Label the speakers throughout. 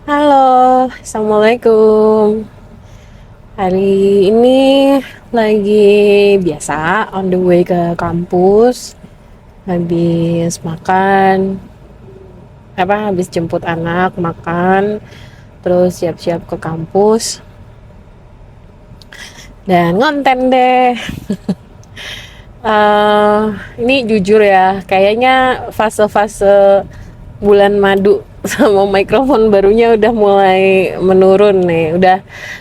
Speaker 1: Halo, Assalamualaikum. Hari ini lagi biasa on the way ke kampus. Habis makan, habis jemput anak, makan, terus siap-siap ke kampus. Dan ngonten deh. Eh, ini jujur ya, kayaknya fase-fase bulan madu sama mikrofon barunya udah mulai menurun nih. Udah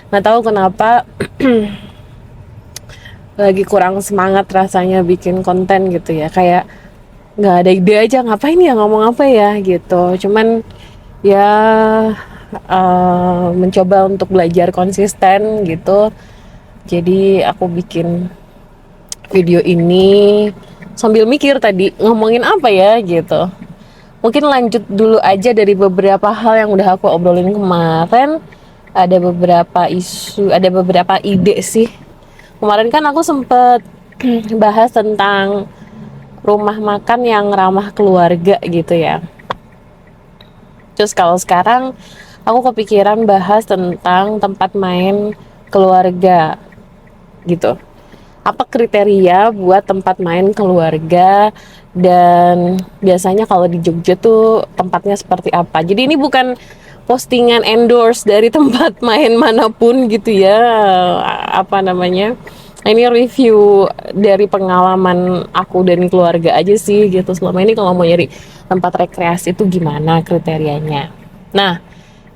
Speaker 1: nggak tahu kenapa lagi kurang semangat rasanya bikin konten gitu ya, kayak nggak ada ide aja ngapain ya, ngomong apa ya gitu. Cuman ya mencoba untuk belajar konsisten gitu, jadi aku bikin video ini sambil mikir tadi ngomongin apa ya gitu. Mungkin lanjut dulu aja dari beberapa hal yang udah aku obrolin kemarin. Ada beberapa isu, ada beberapa ide sih. Kemarin kan aku sempet bahas tentang rumah makan yang ramah keluarga gitu ya. Terus kalau sekarang aku kepikiran bahas tentang tempat main keluarga gitu. Apa kriteria buat tempat main keluarga, dan biasanya kalau di Jogja tuh tempatnya seperti apa. Jadi ini bukan postingan endorse dari tempat main manapun gitu ya, apa namanya, ini review dari pengalaman aku dan keluarga aja sih gitu. Selama ini kalau mau nyari tempat rekreasi itu gimana kriterianya. Nah,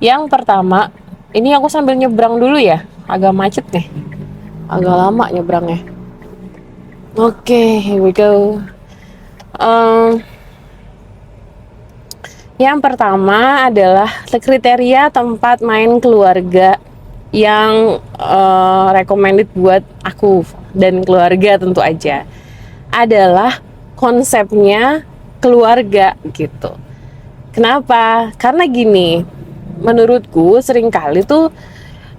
Speaker 1: yang pertama, ini aku sambil nyebrang dulu ya, agak macet nih, agak lama nyebrangnya. Oke, here we go. Um, yang pertama adalah kriteria tempat main keluarga yang recommended buat aku dan keluarga tentu aja adalah konsepnya keluarga gitu. Kenapa? Karena gini, menurutku seringkali tuh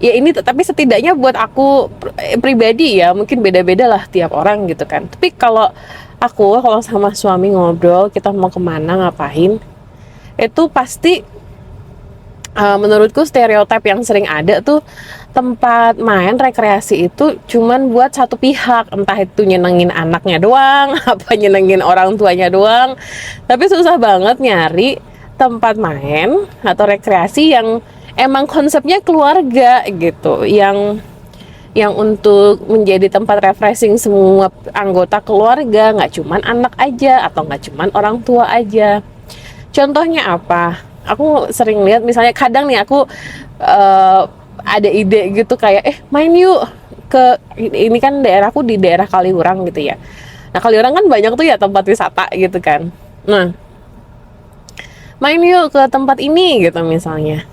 Speaker 1: ya ini, tapi setidaknya buat aku pribadi ya, mungkin beda-beda lah tiap orang gitu kan. Tapi kalau sama suami ngobrol, kita mau kemana, ngapain, itu pasti menurutku stereotip yang sering ada tuh tempat main rekreasi itu cuman buat satu pihak, entah itu nyenengin anaknya doang apa nyenengin orang tuanya doang. Tapi susah banget nyari tempat main atau rekreasi yang emang konsepnya keluarga gitu, yang untuk menjadi tempat refreshing semua anggota keluarga, nggak cuman anak aja atau nggak cuman orang tua aja. Contohnya apa? Aku sering lihat misalnya, kadang nih aku ada ide gitu kayak main yuk ke, ini kan daerahku di daerah Kaliurang gitu ya. Nah, Kaliurang kan banyak tuh ya tempat wisata gitu kan. Nah, main yuk ke tempat ini gitu misalnya.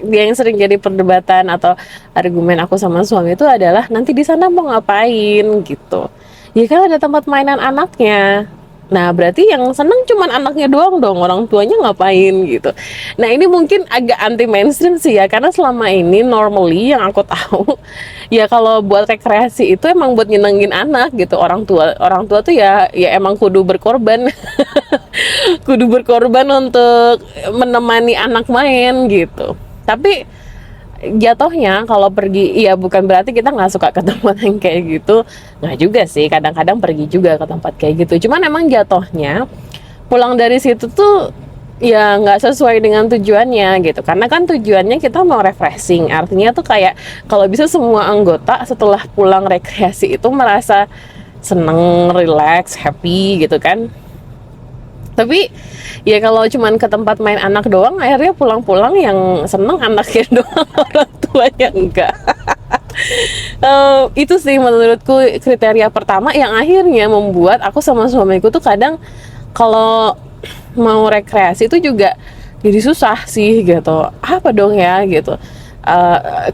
Speaker 1: Dia yang sering jadi perdebatan atau argumen aku sama suami itu adalah, nanti di sana mau ngapain gitu. Ya kan ada tempat mainan anaknya. Nah, berarti yang seneng cuman anaknya doang dong, orang tuanya ngapain gitu. Nah, ini mungkin agak anti mainstream sih ya, karena selama ini normally yang aku tahu ya kalau buat rekreasi itu emang buat nyenengin anak gitu. Orang tua tuh ya emang kudu berkorban kudu berkorban untuk menemani anak main gitu. Tapi jatuhnya kalau pergi, ya bukan berarti kita nggak suka ke tempat yang kayak gitu, nggak juga sih, kadang-kadang pergi juga ke tempat kayak gitu. Cuman emang jatuhnya pulang dari situ tuh ya nggak sesuai dengan tujuannya gitu, karena kan tujuannya kita mau refreshing, artinya tuh kayak kalau bisa semua anggota setelah pulang rekreasi itu merasa seneng, relax, happy gitu kan. Tapi ya kalau cuman ke tempat main anak doang, akhirnya pulang-pulang yang seneng anaknya doang, orang tuanya enggak. Itu sih menurutku kriteria pertama yang akhirnya membuat aku sama suamiku tuh kadang kalau mau rekreasi itu juga jadi susah sih gitu. Apa dong ya gitu,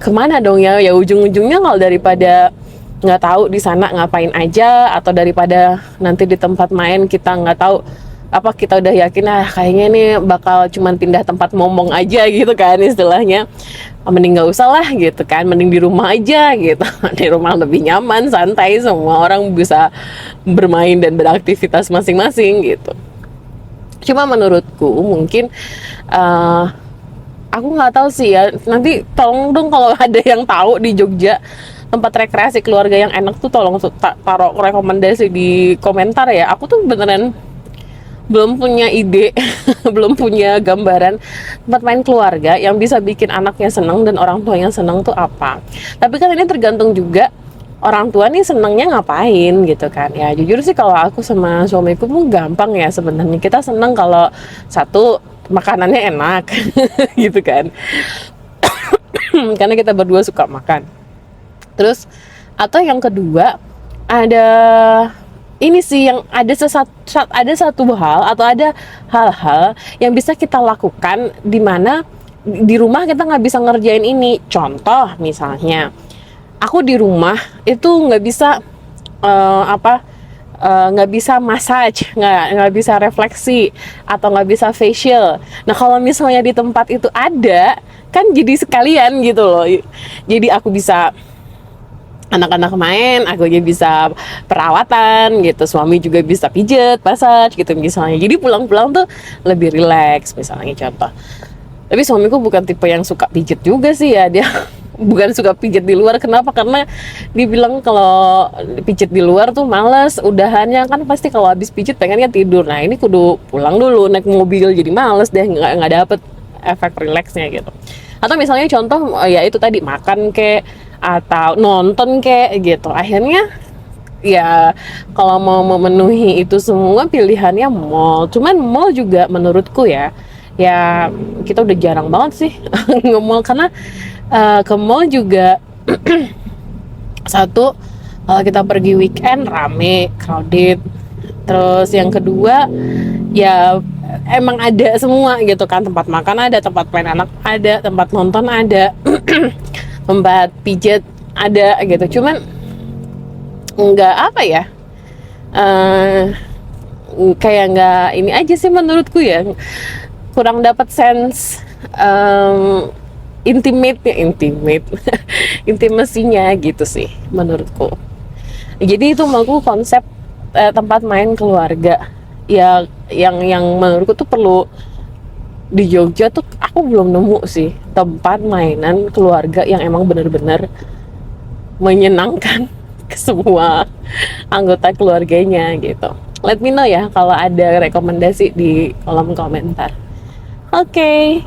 Speaker 1: kemana dong ya, ya ujung-ujungnya kalau daripada nggak tahu di sana ngapain aja, atau daripada nanti di tempat main kita nggak tahu apa, kita udah yakin kayaknya ini bakal cuman pindah tempat momong aja gitu kan istilahnya, mending nggak usah lah gitu kan, mending di rumah aja gitu. Di rumah lebih nyaman, santai, semua orang bisa bermain dan beraktivitas masing-masing gitu. Cuma menurutku mungkin uh, Aku nggak tahu sih ya, nanti tolong dong kalau ada yang tahu di Jogja tempat rekreasi keluarga yang enak tuh, tolong taruh rekomendasi di komentar ya. Aku tuh beneran belum punya ide, belum punya gambaran tempat main keluarga yang bisa bikin anaknya seneng dan orang tuanya seneng tuh apa. Tapi kan ini tergantung juga orang tua nih senengnya ngapain gitu kan ya. Jujur sih kalau aku sama suamiku pun gampang ya sebenarnya, kita seneng kalau satu makanannya enak gitu kan. Karena kita berdua suka makan. Terus atau yang kedua, ada ini sih yang ada satu hal atau ada hal-hal yang bisa kita lakukan di mana di rumah kita nggak bisa ngerjain ini. Contoh misalnya, aku di rumah itu nggak bisa nggak bisa massage, nggak bisa refleksi atau nggak bisa facial. Nah kalau misalnya di tempat itu ada, kan jadi sekalian gitu loh. Jadi aku bisa, anak-anak main, aku aja bisa perawatan gitu, suami juga bisa pijet, massage gitu misalnya. Jadi pulang-pulang tuh lebih rileks misalnya contoh. Tapi suamiku bukan tipe yang suka pijet juga sih ya, dia bukan suka pijet di luar. Kenapa? Karena dibilang kalau pijet di luar tuh males, udahannya kan pasti kalau habis pijet pengennya tidur. Nah ini kudu pulang dulu naik mobil, jadi males deh, nggak dapet efek rileksnya gitu. Atau misalnya contoh ya itu tadi, makan kek atau nonton kek gitu. Akhirnya ya kalau mau memenuhi itu semua pilihannya mall. Cuman mall juga menurutku ya kita udah jarang banget sih nge-mall, karena ke mall juga satu, kalau kita pergi weekend rame, crowded. Terus yang kedua ya emang ada semua gitu kan, tempat makan ada, tempat main anak ada, tempat nonton ada, tempat pijet ada gitu. Cuman nggak apa ya, kayak nggak ini aja sih menurutku ya, kurang dapat sense intimate intimasinya gitu sih menurutku. Jadi itu menurutku konsep tempat main keluarga ya, yang menurutku tuh perlu di Jogja tuh. Aku belum nemu sih tempat mainan keluarga yang emang bener-bener menyenangkan ke semua anggota keluarganya gitu. Let me know ya kalau ada rekomendasi di kolom komentar. Oke.